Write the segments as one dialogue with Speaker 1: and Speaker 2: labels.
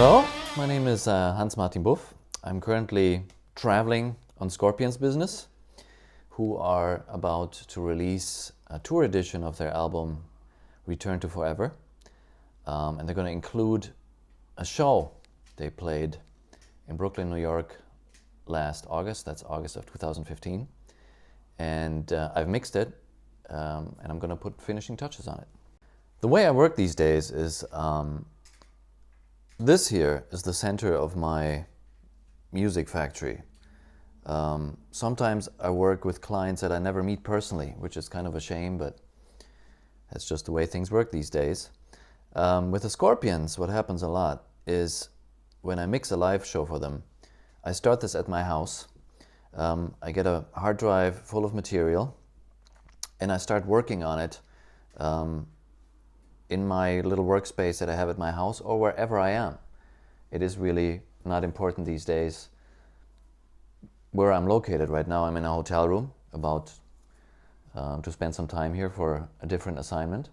Speaker 1: Hello, my name is Hans-Martin Buff. I'm currently traveling on Scorpions Business, who are about to release a tour edition of their album Return to Forever. And they're going to include a show they played in Brooklyn, New York last August. That's August of 2015. And I've mixed it, and I'm going to put finishing touches on it. The way I work these days is this here is the center of my music factory. Sometimes I work with clients that I never meet personally, which is kind of a shame, but that's just the way things work these days. With the Scorpions, what happens a lot is when I mix a live show for them, I start this at my house. I get a hard drive full of material and I start working on it in my little workspace that I have at my house or wherever I am. It is really not important these days where I'm located. Right now I'm in a hotel room about to spend some time here for a different assignment.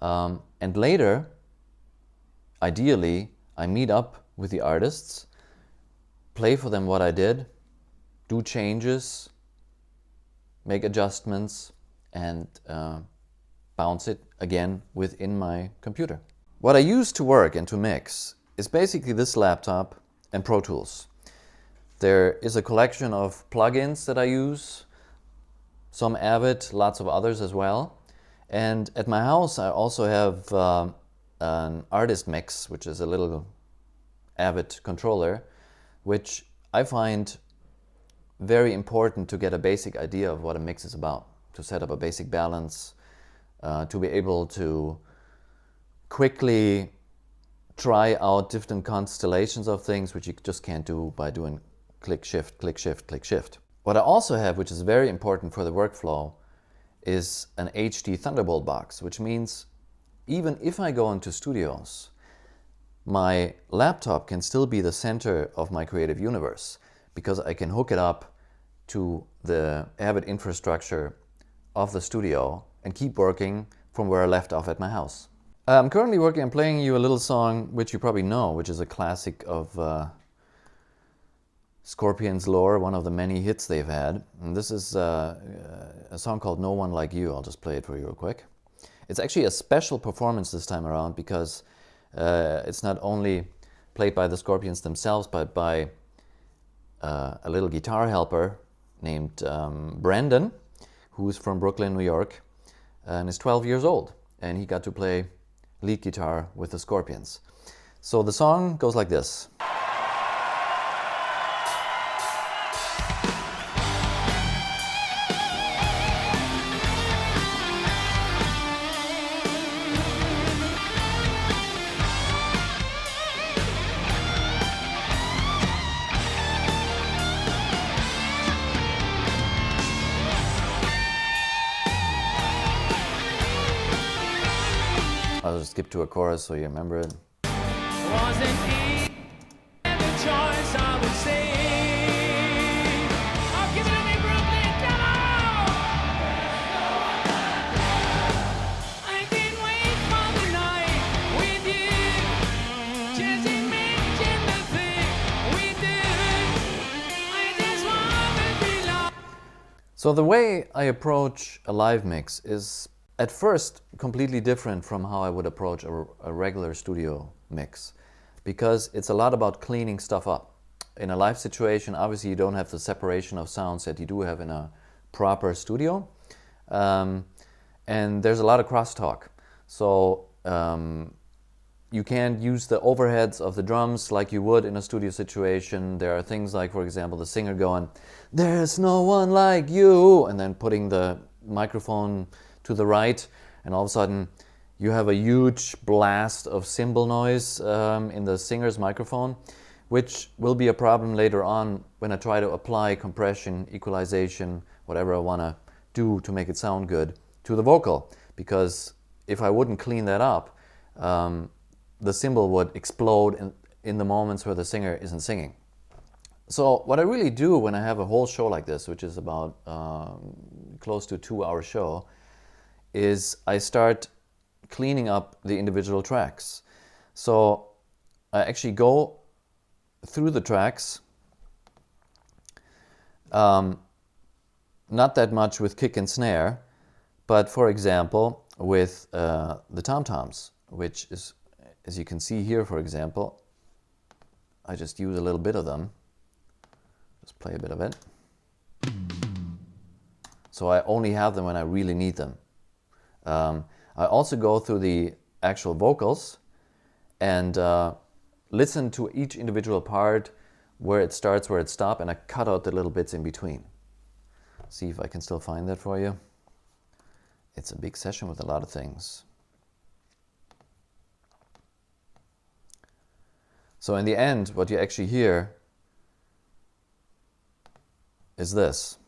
Speaker 1: And later, ideally, I meet up with the artists, play for them what I did, do changes, make adjustments, and bounce it again within my computer. What I use to work and to mix is basically this laptop and Pro Tools. There is a collection of plugins that I use, some Avid, lots of others as well. And at my house I also have an artist mix, which is a little Avid controller, which I find very important to get a basic idea of what a mix is about, to set up a basic balance, to be able to quickly try out different constellations of things, which you just can't do by doing click, shift, click, shift, click, shift. What I also have, which is very important for the workflow, is an HD Thunderbolt box, which means even if I go into studios, my laptop can still be the center of my creative universe because I can hook it up to the Avid infrastructure of the studio and keep working from where I left off at my house. I'm currently working on playing you a little song which you probably know, which is a classic of Scorpions lore, one of the many hits they've had. And this is a song called No One Like You. I'll just play it for you real quick. It's actually a special performance this time around because it's not only played by the Scorpions themselves, but by a little guitar helper named Brandon, who's from Brooklyn, New York, and is 12 years old. And he got to play lead guitar with the Scorpions. So the song goes like this. I'll just skip to a chorus so you remember it. Wasn't he the choice, I would say. Oh, give it to me, Brooklyn, come on! I can't wait for the night with you. Just imagine the thing we do. I just want to be loved. So the way I approach a live mix is at first completely different from how I would approach a regular studio mix, because it's a lot about cleaning stuff up. In a live situation, obviously you don't have the separation of sounds that you do have in a proper studio, and there's a lot of crosstalk. So you can't use the overheads of the drums like you would in a studio situation. There are things like, for example, the singer going, "There's no one like you," and then putting the microphone to the right, and all of a sudden you have a huge blast of cymbal noise in the singer's microphone, which will be a problem later on when I try to apply compression, equalization, whatever I want to do to make it sound good to the vocal. Because if I wouldn't clean that up, the cymbal would explode in the moments where the singer isn't singing. So what I really do when I have a whole show like this, which is about close to a 2-hour show, is I start cleaning up the individual tracks. So I actually go through the tracks, not that much with kick and snare, but for example with the tom-toms, which is, as you can see here, for example, I just use a little bit of them. Just play a bit of it. So I only have them when I really need them. I also go through the actual vocals and listen to each individual part, where it starts, where it stops, and I cut out the little bits in between. See if I can still find that for you. It's a big session with a lot of things. So in the end, what you actually hear is this.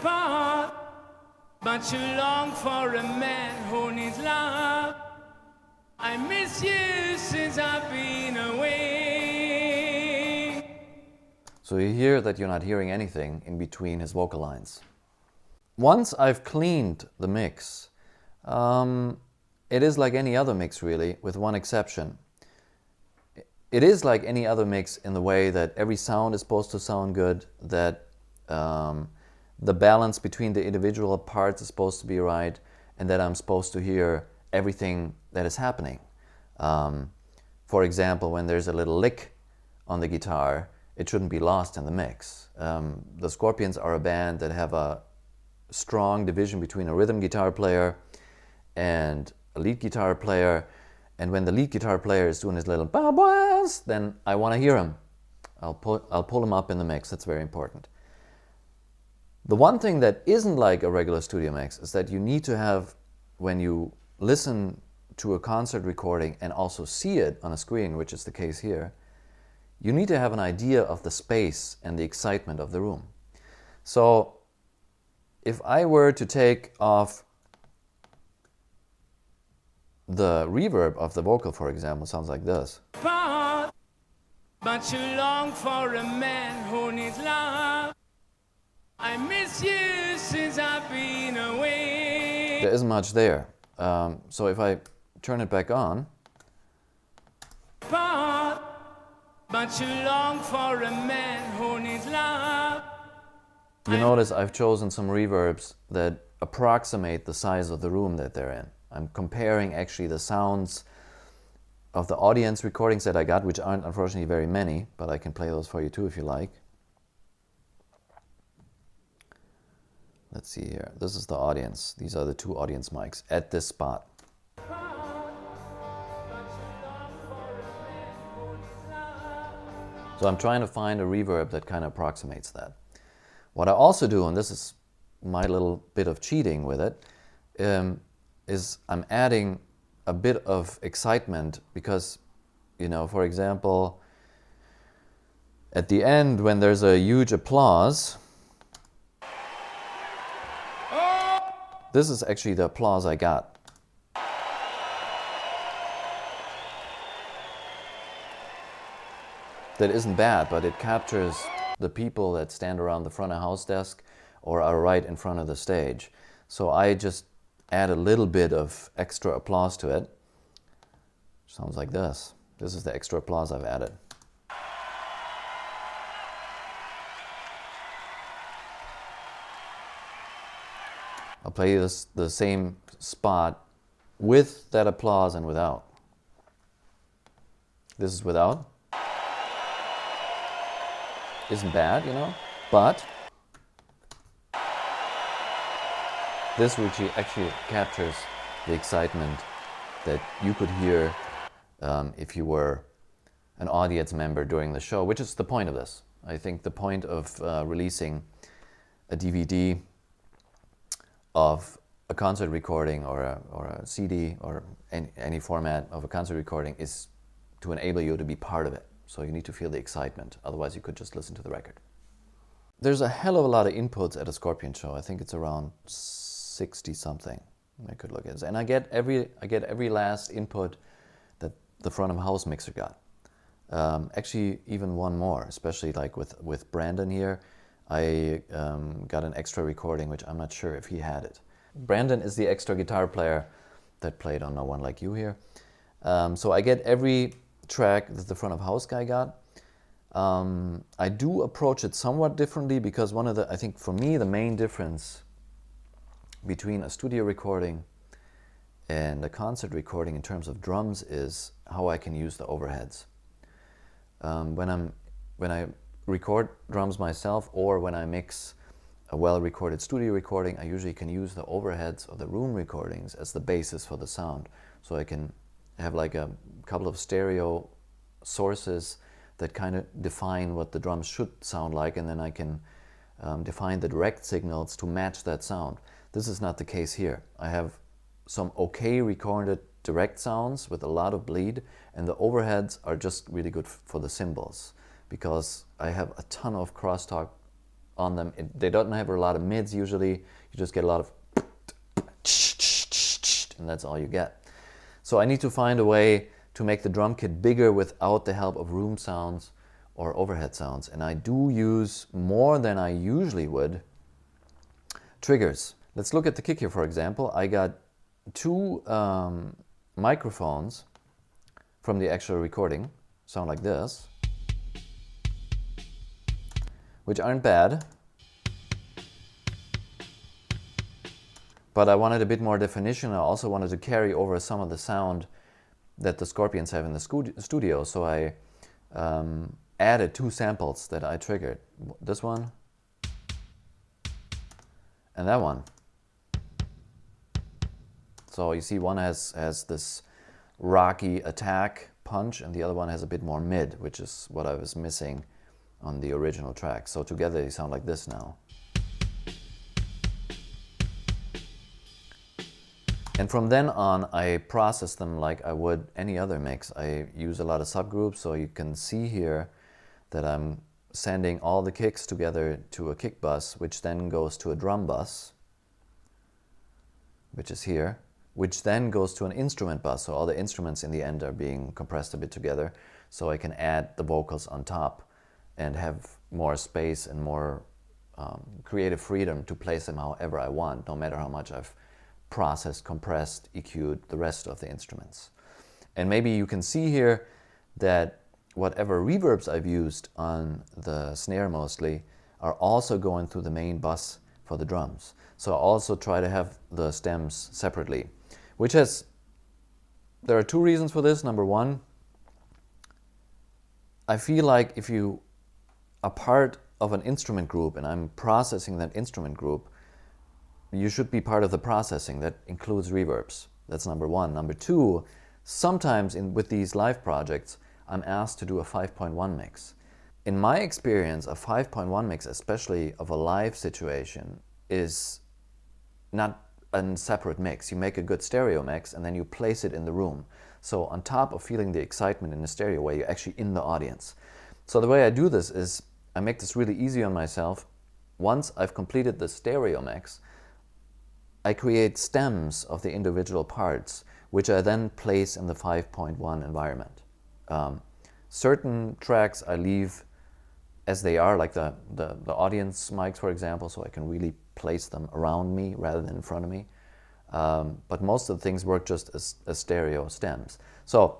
Speaker 2: But you long for a man who needs love. I miss you since I've been away.
Speaker 1: So you hear that you're not hearing anything in between his vocal lines. Once I've cleaned the mix, it is like any other mix really, with one exception. It is like any other mix in the way that every sound is supposed to sound good, that the balance between the individual parts is supposed to be right, and that I'm supposed to hear everything that is happening. For example, when there's a little lick on the guitar, it shouldn't be lost in the mix. The Scorpions are a band that have a strong division between a rhythm guitar player and a lead guitar player, and when the lead guitar player is doing his little ba-bas, then I want to hear him. I'll pull him up in the mix. That's very important. The one thing that isn't like a regular studio mix is that you need to have, when you listen to a concert recording and also see it on a screen, which is the case here, you need to have an idea of the space and the excitement of the room. So if I were to take off the reverb of the vocal, for example, sounds like this.
Speaker 2: But you long for a man who needs love. I miss you since I've been away.
Speaker 1: There isn't much there. So if I turn it back on.
Speaker 2: But you long for a man who needs love.
Speaker 1: You notice I've chosen some reverbs that approximate the size of the room that they're in. I'm comparing actually the sounds of the audience recordings that I got, which aren't unfortunately very many, but I can play those for you too if you like. Let's see here. This is the audience. These are the two audience mics at this spot. So I'm trying to find a reverb that kind of approximates that. What I also do, and this is my little bit of cheating with it, is I'm adding a bit of excitement because, you know, for example, at the end when there's a huge applause, this is actually the applause I got. That isn't bad, but it captures the people that stand around the front of house desk or are right in front of the stage. So I just add a little bit of extra applause to it. Sounds like this. This is the extra applause I've added. I'll play this the same spot with that applause and without. This is without. Isn't bad, you know, but this actually captures the excitement that you could hear if you were an audience member during the show, which is the point of this. I think the point of releasing a DVD of a concert recording or a CD or any format of a concert recording is to enable you to be part of it. So you need to feel the excitement, otherwise you could just listen to the record. There's a hell of a lot of inputs at a Scorpion show. I think it's around 60 something. I could look at it. And I get every last input that the front of house mixer got. Actually even one more, especially like with Brandon here. I got an extra recording, which I'm not sure if he had it. Brandon is the extra guitar player that played on No One Like You here. So I get every track that the front of house guy got. I do approach it somewhat differently because I think for me, the main difference between a studio recording and a concert recording in terms of drums is how I can use the overheads. When I record drums myself, or when I mix a well-recorded studio recording, I usually can use the overheads of the room recordings as the basis for the sound. So I can have like a couple of stereo sources that kind of define what the drums should sound like, and then I can define the direct signals to match that sound. This is not the case here. I have some okay recorded direct sounds with a lot of bleed, and the overheads are just really good for the cymbals because I have a ton of crosstalk on them. They don't have a lot of mids usually. You just get a lot of and that's all you get. So I need to find a way to make the drum kit bigger without the help of room sounds or overhead sounds. And I do use, more than I usually would, triggers. Let's look at the kick here, for example. I got two microphones from the actual recording, sound like this, which aren't bad, but I wanted a bit more definition. I also wanted to carry over some of the sound that the Scorpions have in the studio, so I added two samples that I triggered. This one and that one. So you see one has this rocky attack punch, and the other one has a bit more mid, which is what I was missing on the original track. So together they sound like this now. And from then on, I process them like I would any other mix. I use a lot of subgroups, so you can see here that I'm sending all the kicks together to a kick bus, which then goes to a drum bus, which is here, which then goes to an instrument bus. So all the instruments in the end are being compressed a bit together, so I can add the vocals on top and have more space and more creative freedom to place them however I want, no matter how much I've processed, compressed, EQ'd the rest of the instruments. And maybe you can see here that whatever reverbs I've used on the snare mostly are also going through the main bus for the drums. So I also try to have the stems separately, there are two reasons for this. Number one, I feel like if you are part of an instrument group and I'm processing that instrument group, you should be part of the processing. That includes reverbs. That's number one. Number two, sometimes with these live projects, I'm asked to do a 5.1 mix. In my experience, a 5.1 mix, especially of a live situation, is not a separate mix. You make a good stereo mix and then you place it in the room. So on top of feeling the excitement in the stereo way, you're actually in the audience. So the way I do this is I make this really easy on myself. Once I've completed the stereo mix, I create stems of the individual parts, which I then place in the 5.1 environment. Certain tracks I leave as they are, like the audience mics, for example, so I can really place them around me rather than in front of me. But most of the things work just as stereo stems. So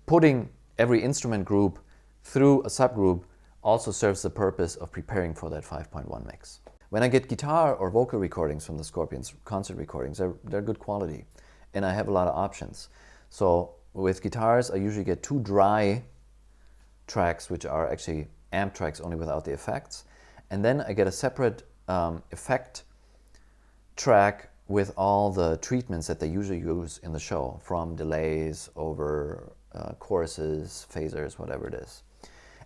Speaker 1: putting every instrument group through a subgroup also serves the purpose of preparing for that 5.1 mix. When I get guitar or vocal recordings from the Scorpions, concert recordings, they're good quality, and I have a lot of options. So with guitars, I usually get two dry tracks, which are actually amp tracks only without the effects, and then I get a separate effect track with all the treatments that they usually use in the show, from delays over choruses, phasers, whatever it is.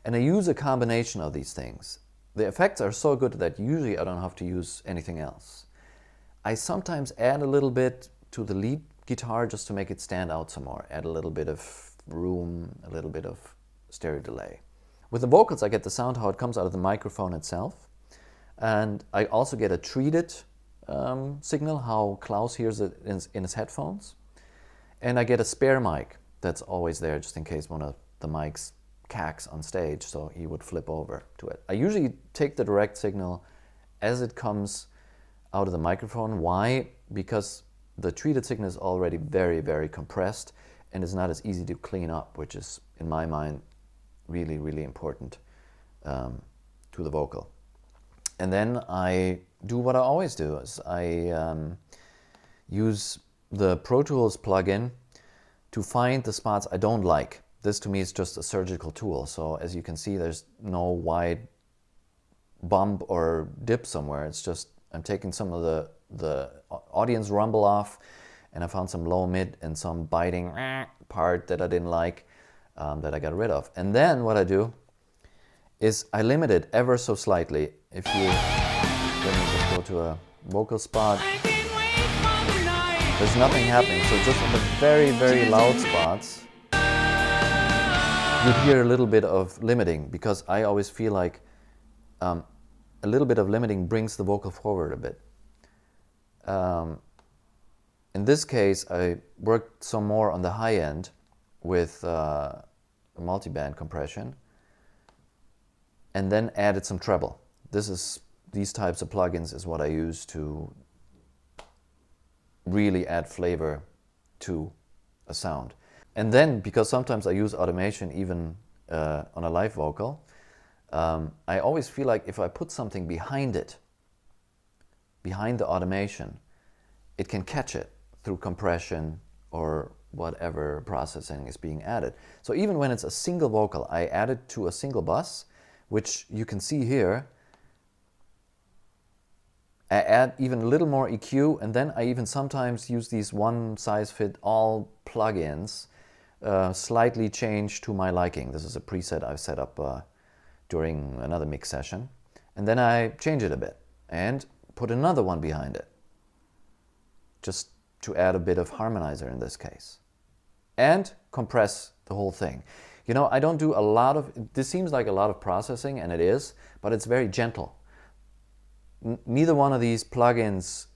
Speaker 1: And I use a combination of these things. The effects are so good that usually I don't have to use anything else. I sometimes add a little bit to the lead guitar just to make it stand out some more. Add a little bit of room, a little bit of stereo delay. With the vocals, I get the sound how it comes out of the microphone itself. And I also get a treated signal, how Klaus hears it in his headphones. And I get a spare mic that's always there just in case one of the mics cacks on stage, so he would flip over to it. I usually take the direct signal as it comes out of the microphone. Why? Because the treated signal is already very, very compressed, and it's not as easy to clean up, which is, in my mind, really, really important to the vocal. And then I do what I always do, is I use the Pro Tools plugin to find the spots I don't like. This to me is just a surgical tool. So as you can see, there's no wide bump or dip somewhere. It's just, I'm taking some of the audience rumble off, and I found some low mid and some biting part that I didn't like, that I got rid of. And then what I do is I limit it ever so slightly. If you, let me just go to a vocal spot. There's nothing happening, so just in the very, very loud spots, you hear a little bit of limiting, because I always feel like a little bit of limiting brings the vocal forward a bit. In this case, I worked some more on the high end with multiband compression, and then added some treble. These types of plugins is what I use to really add flavor to a sound. And then, because sometimes I use automation even on a live vocal, I always feel like if I put something behind it, behind the automation, it can catch it through compression or whatever processing is being added. So even when it's a single vocal, I add it to a single bus, which you can see here. I add even a little more EQ, and then I even sometimes use these one-size-fit-all plugins, slightly change to my liking. This is a preset I've set up during another mix session. And then I change it a bit and put another one behind it, just to add a bit of harmonizer in this case. And compress the whole thing. You know, I don't do a lot of, this seems like a lot of processing, and it is, but it's very gentle. Neither one of these plugins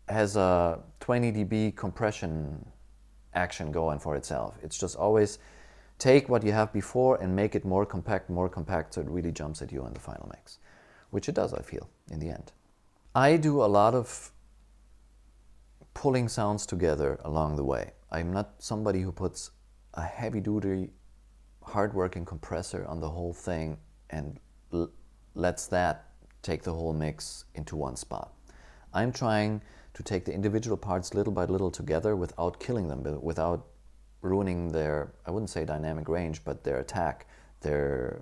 Speaker 1: has a 20 dB compression action going for itself. It's just always take what you have before and make it more compact, so it really jumps at you in the final mix, which it does, I feel, in the end. I do a lot of pulling sounds together along the way. I'm not somebody who puts a heavy-duty, hard-working compressor on the whole thing and lets that take the whole mix into one spot. I'm trying to take the individual parts little by little together without killing them, without ruining their, I wouldn't say dynamic range, but their attack, their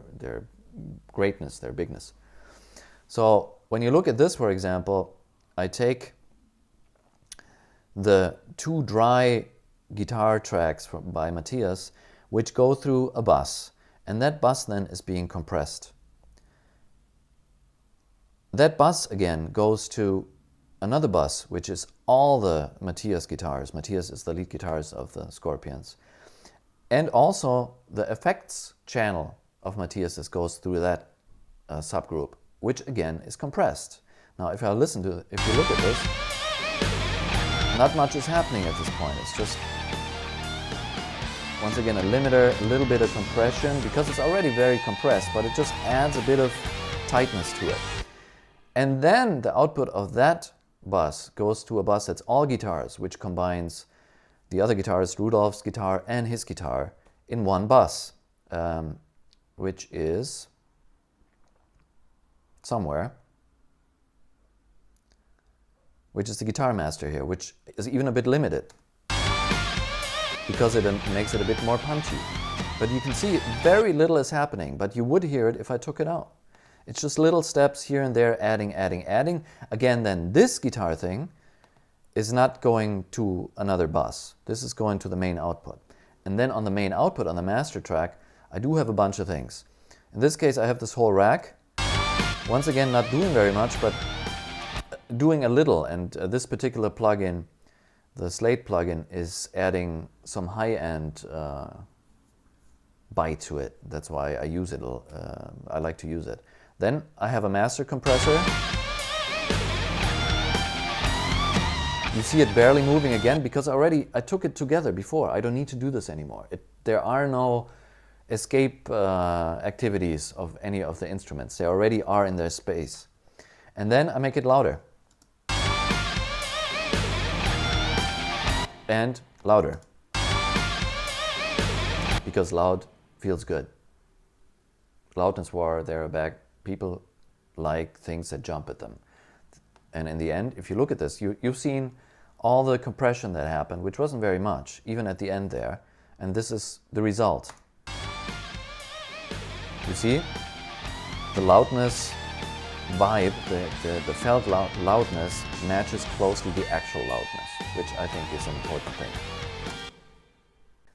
Speaker 1: greatness, their bigness. So when you look at this, for example, I take the two dry guitar tracks by Matthias, which go through a bus, and that bus then is being compressed. That bus again goes to another bus, which is all the Matthias guitars. Matthias is the lead guitarist of the Scorpions. And also the effects channel of Matthias goes through that subgroup, which again is compressed. Now if you look at this, not much is happening at this point. It's just, once again, a limiter, a little bit of compression, because it's already very compressed, but it just adds a bit of tightness to it. And then the output of that bus goes to a bus that's all guitars, which combines the other guitarist, Rudolph's guitar, and his guitar in one bus, which is somewhere, which is the Guitar Master here, which is even a bit limited because it makes it a bit more punchy. But you can see very little is happening, but you would hear it if I took it out. It's just little steps here and there, adding. Again, then this guitar thing is not going to another bus. This is going to the main output. And then on the main output, on the master track, I do have a bunch of things. In this case, I have this whole rack. Once again, not doing very much, but doing a little. And this particular plugin, the Slate plugin, is adding some high-end bite to it. That's why I use it. I like to use it. Then I have a master compressor. You see it barely moving again because I took it together before. I don't need to do this anymore. There are no escape activities of any of the instruments. They already are in their space. And then I make it louder. And louder. because loud feels good. Loudness war, they're back. People like things that jump at them. And in the end, if you look at this, you've seen all the compression that happened, which wasn't very much, even at the end there. And this is the result. You see? The loudness vibe, the felt loudness matches closely the actual loudness, which I think is an important thing.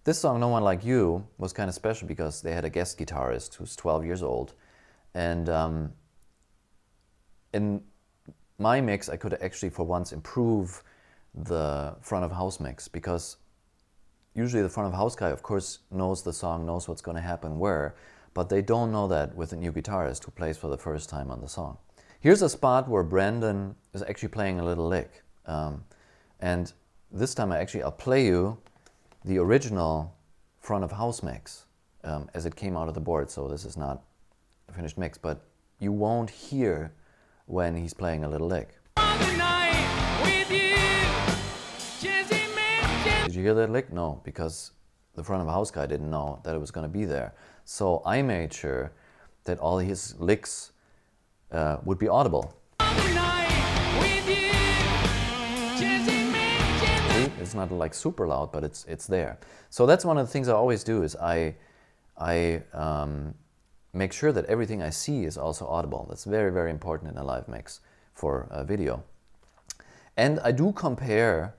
Speaker 1: This song, No One Like You, was kind of special because they had a guest guitarist who's 12 years old. And in my mix, I could actually for once improve the front of house mix, because usually the front of house guy, of course, knows the song, knows what's going to happen where, but they don't know that with a new guitarist who plays for the first time on the song. Here's a spot where Brandon is actually playing a little lick. And this time I'll play you the original front of house mix as it came out of the board. So this is not a finished mix, but you won't hear when he's playing a little lick. Did you hear that lick? No, because the front of house guy didn't know that it was going to be there. So I made sure that all his licks would be audible. It's not like super loud, but it's there. So that's one of the things I always do, is I make sure that everything I see is also audible. That's very, very important in a live mix for a video. And I do compare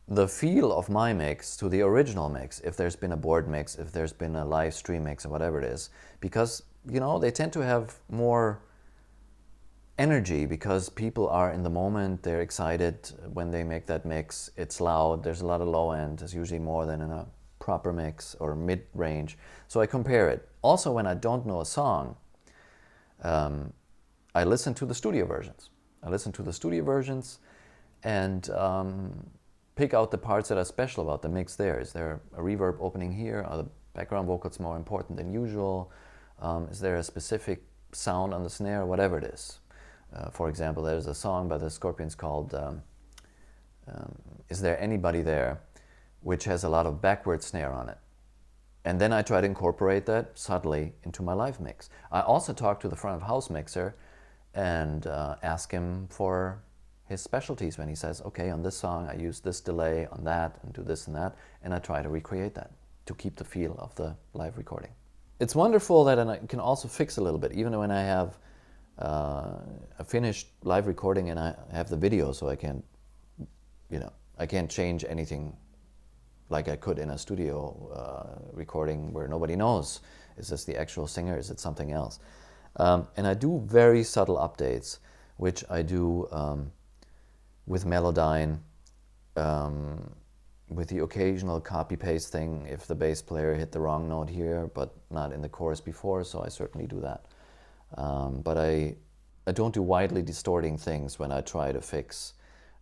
Speaker 1: the feel of my mix to the original mix, if there's been a board mix, if there's been a live stream mix, or whatever it is. Because, you know, they tend to have more energy because people are in the moment, they're excited when they make that mix. It's loud, there's a lot of low end, there's usually more than in a proper mix or mid-range. So I compare it. Also, when I don't know a song, I listen to the studio versions. And pick out the parts that are special about the mix there. Is there a reverb opening here? Are the background vocals more important than usual? Is there a specific sound on the snare? Whatever it is. For example, there's a song by the Scorpions called Is There Anybody There?, which has a lot of backward snare on it. And then I try to incorporate that subtly into my live mix. I also talk to the front of house mixer and ask him for his specialties when he says, okay, on this song I use this delay on that and do this and that, and I try to recreate that to keep the feel of the live recording. It's wonderful that I can also fix a little bit, even when I have a finished live recording and I have the video, so I can't change anything like I could in a studio recording where nobody knows, is this the actual singer, is it something else? And I do very subtle updates, which I do with Melodyne, with the occasional copy-paste thing if the bass player hit the wrong note here, but not in the chorus before, so I certainly do that. But I don't do widely distorting things when I try to fix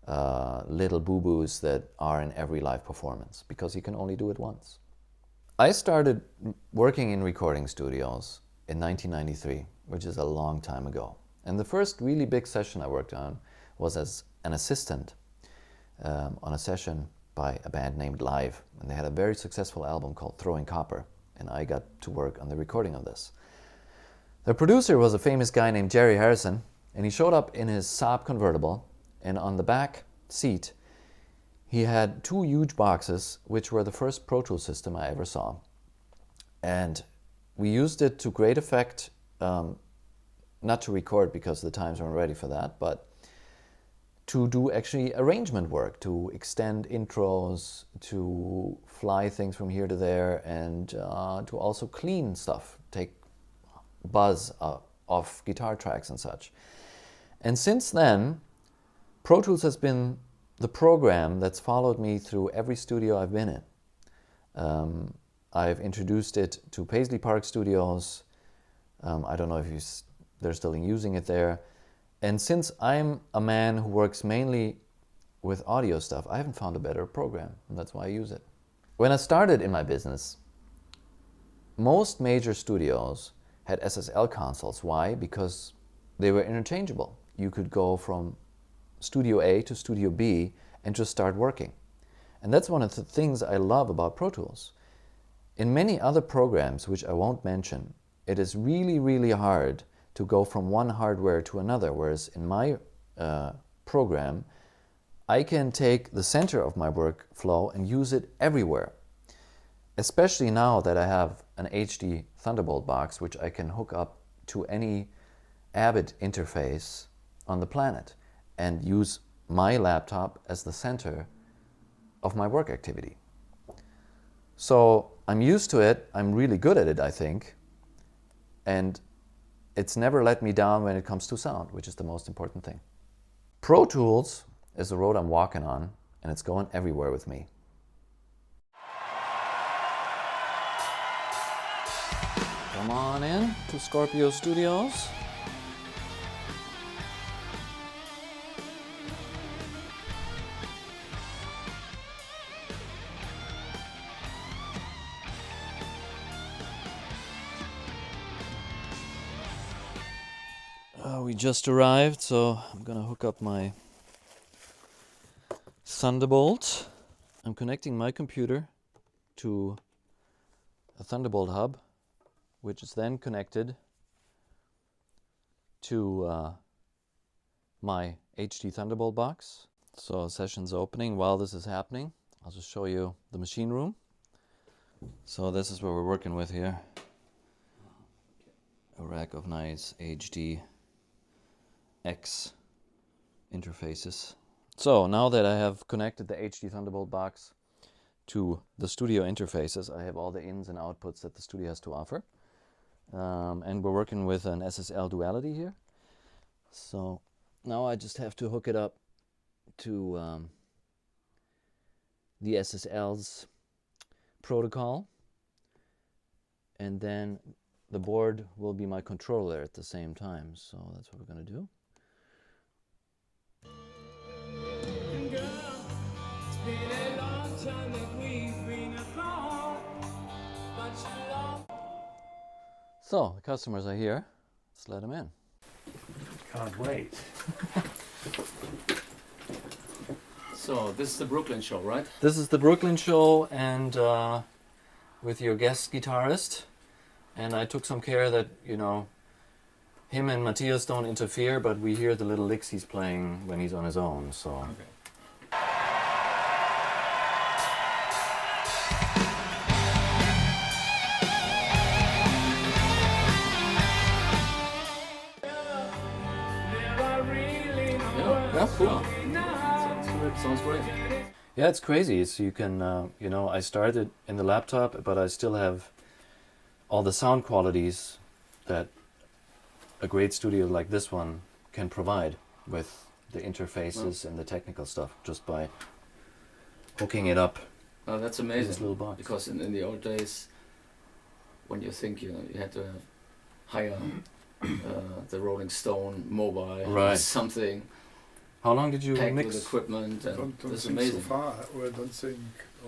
Speaker 1: little boo-boos that are in every live performance, because you can only do it once. I started working in recording studios in 1993, which is a long time ago. And the first really big session I worked on was as an assistant on a session by a band named Live. And they had a very successful album called Throwing Copper. And I got to work on the recording of this. The producer was a famous guy named Jerry Harrison. And he showed up in his Saab convertible. And on the back seat, he had two huge boxes, which were the first Pro Tools system I ever saw. And we used it to great effect, not to record because the times weren't ready for that, but to do actually arrangement work, to extend intros, to fly things from here to there, and to also clean stuff, take buzz off guitar tracks and such. And since then, Pro Tools has been the program that's followed me through every studio I've been in. I've introduced it to Paisley Park Studios. I don't know if they're still using it there. And since I'm a man who works mainly with audio stuff, I haven't found a better program, and that's why I use it. When I started in my business, most major studios had SSL consoles. Why? Because they were interchangeable. You could go from Studio A to Studio B and just start working. And that's one of the things I love about Pro Tools. In many other programs, which I won't mention, it is really, really hard to go from one hardware to another, whereas in my program, I can take the center of my workflow and use it everywhere. Especially now that I have an HD Thunderbolt box, which I can hook up to any Avid interface on the planet and use my laptop as the center of my work activity. So I'm used to it, I'm really good at it, I think, and it's never let me down when it comes to sound, which is the most important thing. Pro Tools is the road I'm walking on, and it's going everywhere with me. Come on in to Scorpio Studios. We just arrived, so I'm gonna hook up my Thunderbolt. I'm connecting my computer to a Thunderbolt hub, which is then connected to my HD Thunderbolt box. So session's opening. While this is happening, I'll just show you the machine room. So this is what we're working with here. A rack of nice HD X interfaces. So now that I have connected the HD Thunderbolt box to the studio interfaces, I have all the ins and outputs that the studio has to offer. And we're working with an SSL duality here. So now I just have to hook it up to the SSL's protocol, and then the board will be my controller at the same time. So that's what we're going to do. So the customers are here. Let's let them in.
Speaker 3: Can't wait.
Speaker 2: So this is the Brooklyn show, right?
Speaker 1: This is the Brooklyn show, and with your guest guitarist. And I took some care that, you know, him and Matthias don't interfere, but we hear the little licks he's playing when he's on his own. So.
Speaker 2: Okay.
Speaker 1: Yeah, cool.
Speaker 2: Sounds great.
Speaker 1: Yeah, it's crazy. So you can, you know, I started in the laptop, but I still have all the sound qualities that a great studio like this one can provide with the interfaces and the technical stuff, just by hooking it up.
Speaker 2: Oh, that's
Speaker 1: to
Speaker 2: amazing.
Speaker 1: this little box.
Speaker 2: Because in the old days, when you think you had to hire the Rolling Stone mobile or something.
Speaker 1: How long did you
Speaker 2: packed
Speaker 1: mix?
Speaker 2: With equipment, and
Speaker 4: don't
Speaker 2: it's
Speaker 4: think
Speaker 2: amazing.
Speaker 4: so far. I don't think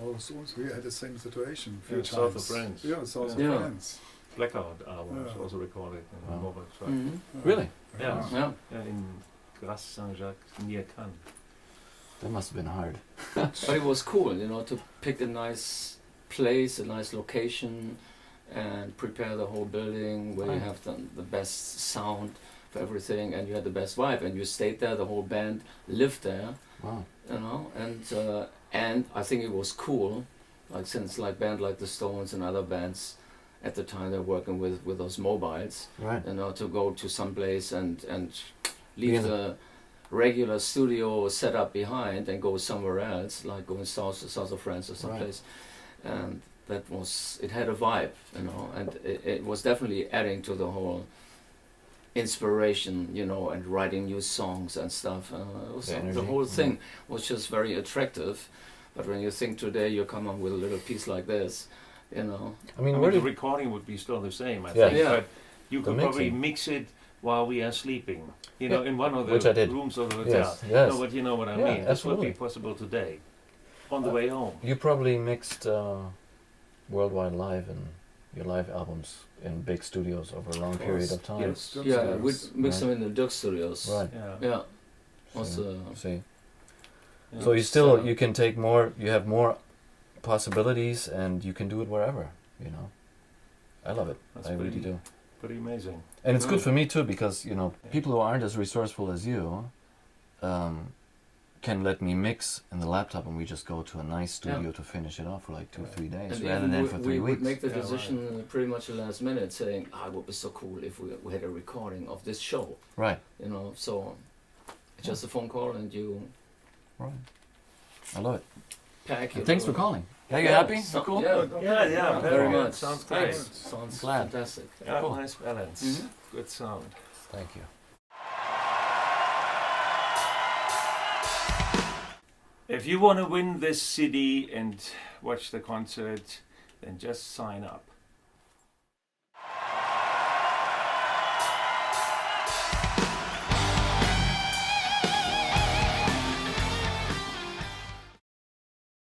Speaker 4: all songs. We had the same situation. A few
Speaker 3: Yeah,
Speaker 4: times.
Speaker 3: South of France.
Speaker 4: Yeah, South
Speaker 2: Yeah.
Speaker 4: of France.
Speaker 3: Blackout album was
Speaker 4: Yeah.
Speaker 3: also recorded in
Speaker 1: Wow.
Speaker 3: the mobile track.
Speaker 2: Mhm.
Speaker 1: Really?
Speaker 3: Yeah.
Speaker 2: Yeah.
Speaker 3: Yeah, in Grasse Saint-Jacques near Cannes.
Speaker 1: That must have been hard.
Speaker 2: But it was cool, you know, to pick a nice place, a nice location, and prepare the whole building where you
Speaker 1: Right.
Speaker 2: have the best sound for everything, and you had the best vibe, and you stayed there. The whole band lived there,
Speaker 1: Wow.
Speaker 2: you know, and I think it was cool, like since like band like the Stones and other bands at the time they're working with those mobiles,
Speaker 1: Right.
Speaker 2: you know, to go to some place and
Speaker 1: Be
Speaker 2: leave
Speaker 1: in
Speaker 2: the regular studio setup behind and go somewhere else, like going south of France or someplace. And that was, it had a vibe, you know, and it was definitely adding to the whole inspiration, you know, and writing new songs and stuff. It was
Speaker 1: The
Speaker 2: the
Speaker 1: energy,
Speaker 2: whole thing was just very attractive. But when you think today you come up with a little piece like this, you know.
Speaker 1: I mean,
Speaker 3: I
Speaker 1: where
Speaker 3: mean, the
Speaker 1: did
Speaker 3: recording would be still the same, I
Speaker 1: Yeah.
Speaker 3: think,
Speaker 2: Yeah.
Speaker 3: but you
Speaker 1: The
Speaker 3: could probably
Speaker 1: mixing.
Speaker 3: mix it while we are sleeping, you know, in one of
Speaker 1: Which I
Speaker 3: the
Speaker 1: did.
Speaker 3: rooms of the hotel.
Speaker 1: Yes, yes.
Speaker 3: No, but you know what I
Speaker 1: Yeah,
Speaker 3: mean. This would
Speaker 1: absolutely.
Speaker 3: be possible today, on the way home.
Speaker 1: you probably mixed Worldwide Live and your live albums in big studios over a long period of time?
Speaker 3: Yes.
Speaker 2: Yeah, we mix
Speaker 1: Right.
Speaker 2: them in the Dirk Studios.
Speaker 1: Right.
Speaker 3: Yeah.
Speaker 2: Yeah. Also,
Speaker 1: See.
Speaker 3: Yeah.
Speaker 1: So you still you can take more. You have more possibilities, and you can do it wherever. you know. I love it.
Speaker 3: That's
Speaker 1: I really
Speaker 3: pretty-
Speaker 1: do.
Speaker 3: Pretty amazing.
Speaker 1: And it's good
Speaker 2: Yeah.
Speaker 1: for me too, because you know,
Speaker 3: Yeah.
Speaker 1: people who aren't as resourceful as you can let me mix in the laptop, and we just go to a nice studio
Speaker 2: Yeah.
Speaker 1: to finish it off for like 2-3 days,
Speaker 2: And
Speaker 1: rather
Speaker 2: even
Speaker 1: than
Speaker 2: we,
Speaker 1: for
Speaker 2: we
Speaker 1: 3
Speaker 2: would
Speaker 1: weeks.
Speaker 2: make the
Speaker 3: Yeah, right.
Speaker 2: decision pretty much the last minute, saying, it would be so cool if we had a recording of this show,
Speaker 1: Right.
Speaker 2: you know. So it's just a phone call and you
Speaker 1: Right. I love it.
Speaker 2: pack.
Speaker 1: And thanks for calling. Yeah, you
Speaker 2: Yeah,
Speaker 1: happy?
Speaker 2: so-
Speaker 1: Cool.
Speaker 2: Yeah,
Speaker 3: Yeah,
Speaker 2: very
Speaker 3: good.
Speaker 2: much.
Speaker 3: Sounds
Speaker 2: Thanks.
Speaker 3: great.
Speaker 2: Sounds
Speaker 1: Glad.
Speaker 2: fantastic.
Speaker 3: Yeah,
Speaker 1: Cool.
Speaker 3: nice balance.
Speaker 2: Mhm.
Speaker 3: Good sound.
Speaker 1: Thank you.
Speaker 3: If you want to win this CD and watch the concert, then just sign up.